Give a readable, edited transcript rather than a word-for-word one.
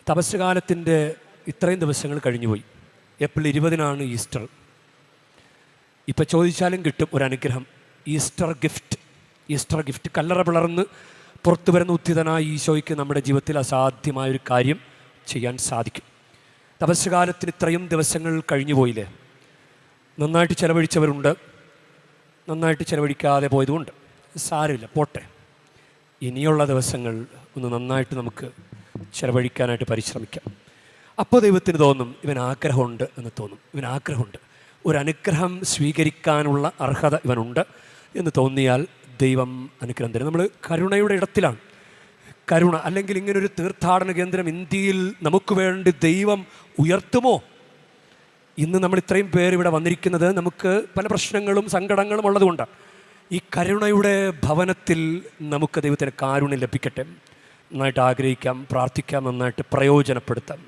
തപസ് കാലത്തിൻ്റെ ഇത്രയും ദിവസങ്ങൾ കഴിഞ്ഞുപോയി. April 20 Easter. ഇപ്പം ചോദിച്ചാലും കിട്ടും ഒരനുഗ്രഹം. ഈസ്റ്റർ ഗിഫ്റ്റ് കല്ലറ പിളർന്ന് പുറത്തു വരുന്ന ഉത്തിതനായ ഈശോയ്ക്ക് നമ്മുടെ ജീവിതത്തിൽ അസാധ്യമായൊരു കാര്യം ചെയ്യാൻ സാധിക്കും. തപസ് കാലത്തിന് ഇത്രയും ദിവസങ്ങൾ കഴിഞ്ഞു പോയില്ലേ? നന്നായിട്ട് ചിലവഴിച്ചവരുണ്ട്, നന്നായിട്ട് ചിലവഴിക്കാതെ പോയതുമുണ്ട്. സാരമില്ല, പോട്ടെ. ഇനിയുള്ള ദിവസങ്ങൾ ഒന്ന് നന്നായിട്ട് നമുക്ക് ചിലവഴിക്കാനായിട്ട് പരിശ്രമിക്കാം. അപ്പോൾ ദൈവത്തിന് തോന്നും ഇവൻ ആഗ്രഹമുണ്ട് എന്ന് തോന്നും. ഇവൻ ആഗ്രഹമുണ്ട്, ഒരു അനുഗ്രഹം സ്വീകരിക്കാനുള്ള അർഹത ഇവനുണ്ട് എന്ന് തോന്നിയാൽ ദൈവം അനുഗ്രഹം തരും. നമ്മൾ കരുണയുടെ ഇടത്തിലാണ്. കരുണ അല്ലെങ്കിൽ ഇങ്ങനൊരു തീർത്ഥാടന കേന്ദ്രം ഇന്ത്യയിൽ നമുക്ക് വേണ്ടി ദൈവം ഉയർത്തുമോ? ഇന്ന് നമ്മൾ ഇത്രയും പേര് ഇവിടെ വന്നിരിക്കുന്നത് നമുക്ക് പല പ്രശ്നങ്ങളും സങ്കടങ്ങളും ഉള്ളതുകൊണ്ടാണ്. ഈ കരുണയുടെ ഭവനത്തിൽ നമുക്ക് ദൈവത്തിന് കാരുണ്യം ലഭിക്കട്ടെ. നന്നായിട്ട് ആഗ്രഹിക്കാം, പ്രാർത്ഥിക്കാം, നന്നായിട്ട് പ്രയോജനപ്പെടുത്താം.